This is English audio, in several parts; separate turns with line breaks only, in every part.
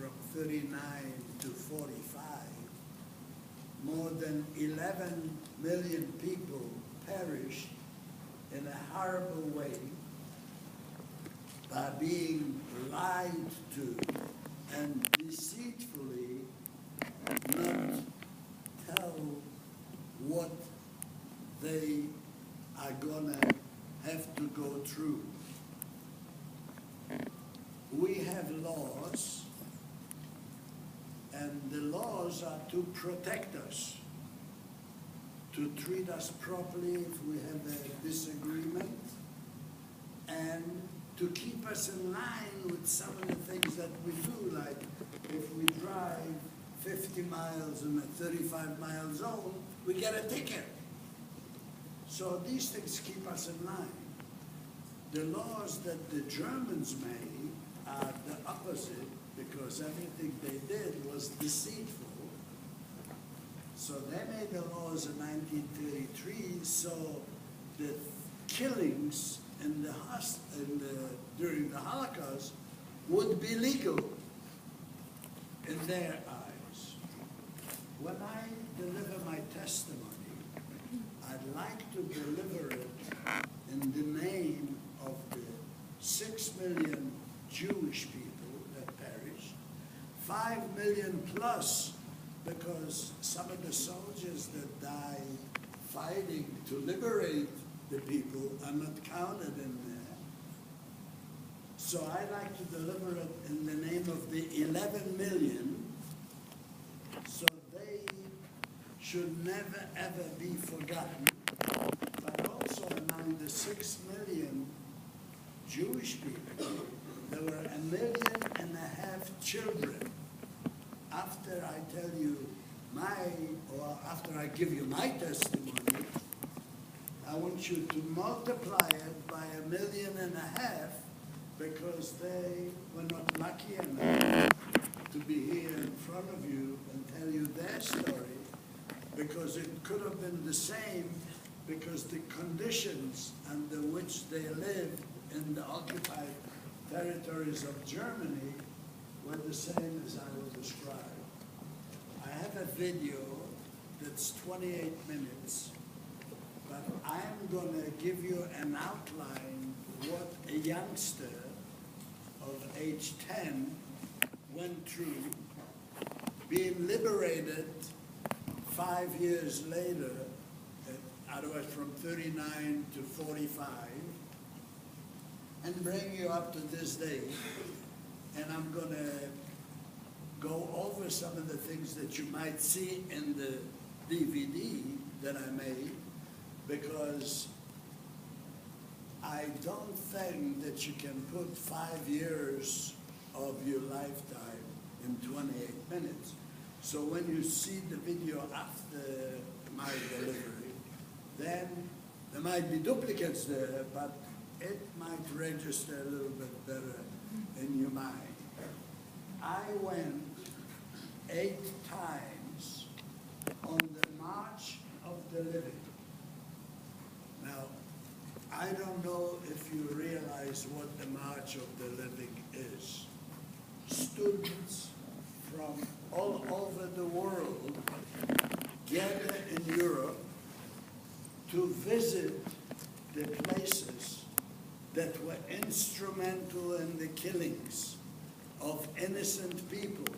from 39 to 45, more than 11 million people perished in a horrible way by being lied to and deceitfully not tell what they are gonna have to go through. We have laws, and the laws are to protect us, to treat us properly if we have a disagreement, and to keep us in line with some of the things that we do, like if we drive 50 miles in a 35-mile zone, we get a ticket. So these things keep us in line. The laws that the Germans made are the opposite, because everything they did was deceitful. So they made the laws in 1933, so the killings during the Holocaust would be legal in their eyes. When I deliver my testimony, I'd like to deliver it in the name of the 6 million Jewish people that perished, 5 million plus, because some of the soldiers that died fighting to liberate the people are not counted in there. So I'd like to deliver it in the name of the 11 million, so they should never ever be forgotten, but also among the 6 million Jewish people, there were 1.5 million children. After I tell you after I give you my testimony, I want you to multiply it by 1.5 million, because they were not lucky enough to be here in front of you and tell you their story, because it could have been the same, because the conditions under which they lived in the occupied territories of Germany were the same as I will describe. I have a video that's 28 minutes, but I'm going to give you an outline what a youngster of age 10 went through, being liberated 5 years later, otherwise from 39 to 45, and bring you up to this day. And I'm going to go over some of the things that you might see in the DVD that I made, because I don't think that you can put 5 years of your lifetime in 28 minutes. So when you see the video after my delivery, then there might be duplicates there, but it might register a little bit better in your mind. I went 8 times on the March of the Living. Now, I don't know if you realize what the March of the Living is. Students from all over the world gather in Europe to visit the places that were instrumental in the killings of innocent people,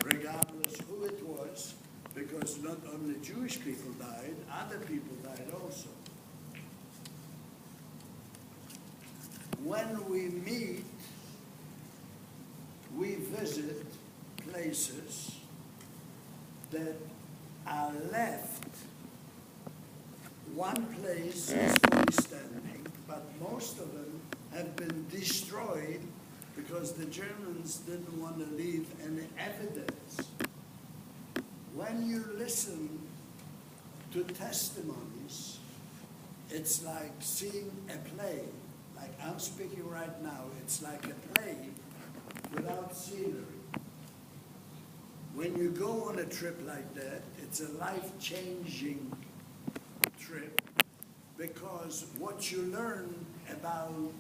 regardless who it was, because not only Jewish people died, other people died also. When we meet, we visit places that are left. One place is fully standing, but most of them have been destroyed because the Germans didn't want to leave any evidence. When you listen to testimonies, it's like seeing a play. Like I'm speaking right now, it's like a play without scenery. When you go on a trip like that, it's a life-changing trip, because what you learn about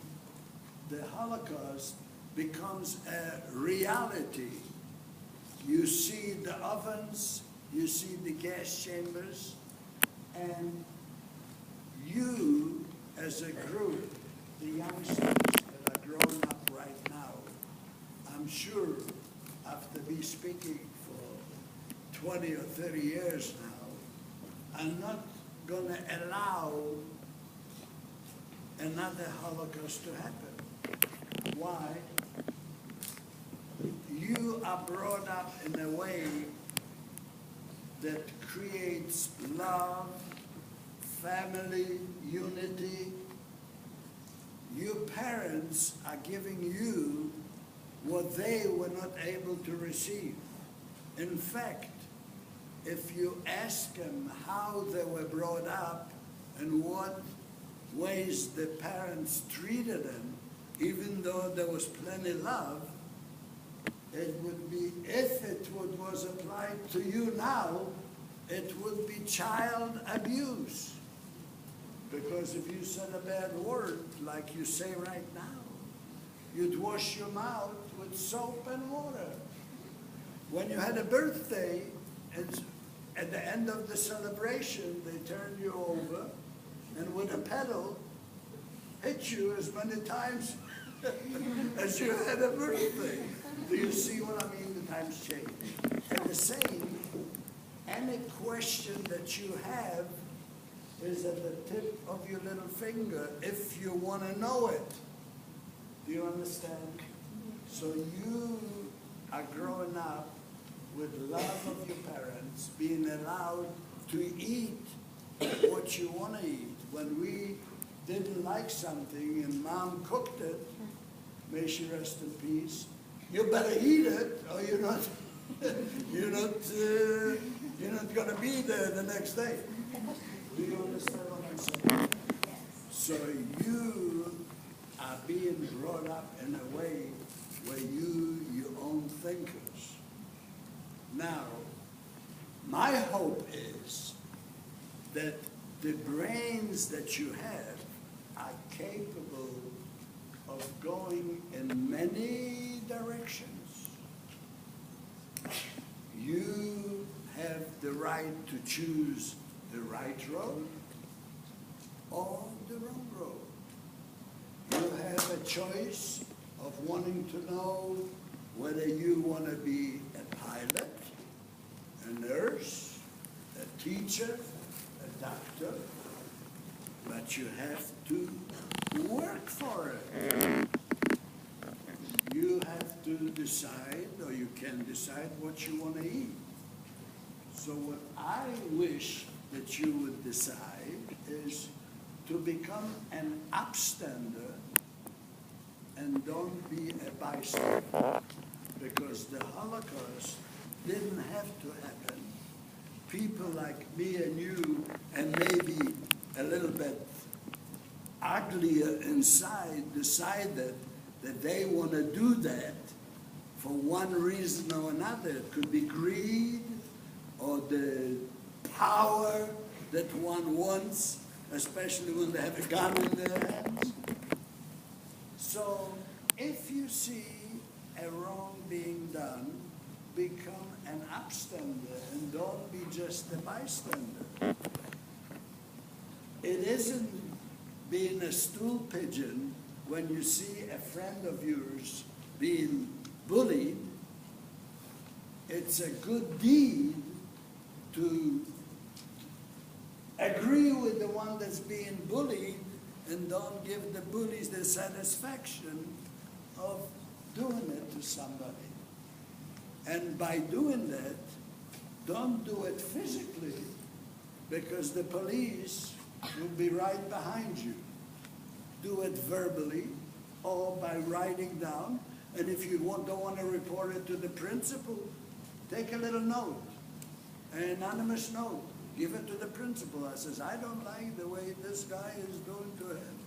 the Holocaust becomes a reality you see the ovens, you see the gas chambers, and you, as a group, the youngsters that are growing up right now, I'm sure after me speaking for 20 or 30 years now, I'm not going to allow another Holocaust to happen. Why? You are brought up in a way that creates love, family, unity. Your parents are giving you what they were not able to receive. In fact, if you ask them how they were brought up and what ways the parents treated them, even though there was plenty of love, it would be, if it was applied to you now, it would be child abuse. Because if you said a bad word, like you say right now, you'd wash your mouth with soap and water. When you had a birthday, and at the end of the celebration, they turned you over and with a pedal, hit you as many times as you had a birthday. Do you see what I mean? The times change. And the same, any question that you have is at the tip of your little finger if you want to know it. Do you understand? So you are growing up with love of your parents, being allowed to eat what you want to eat. When we didn't like something and Mom cooked it, may she rest in peace, you better eat it or you're not going to be there the next day. Do you understand what I'm saying? So you are being brought up in a way where you're your own thinkers. Now, my hope is that the brains that you have are capable of going in many directions. You have the right to choose the right road or the wrong road. You have a choice of wanting to know whether you want to be a pilot, a nurse, a teacher, a doctor, but you have to work for it. You have to decide, or you can decide what you want to eat. So what I wish that you would decide is to become an upstander and don't be a bystander. Because the Holocaust didn't have to happen. People like me and you, and maybe a little bit uglier inside, decided that they want to do that for one reason or another. It could be greed or the power that one wants, especially when they have a gun in their hands. So if you see a wrong being done, become an upstander and don't be just a bystander. It isn't being a stool pigeon when you see a friend of yours being bullied. It's a good deed to agree with the one that's being bullied and don't give the bullies the satisfaction of doing it to somebody. And by doing that, don't do it physically, because the police will be right behind you. Do it verbally or by writing down. And if you don't want to report it to the principal, take a little note, an anonymous note. Give it to the principal. I says, I don't like the way this guy is doing to him.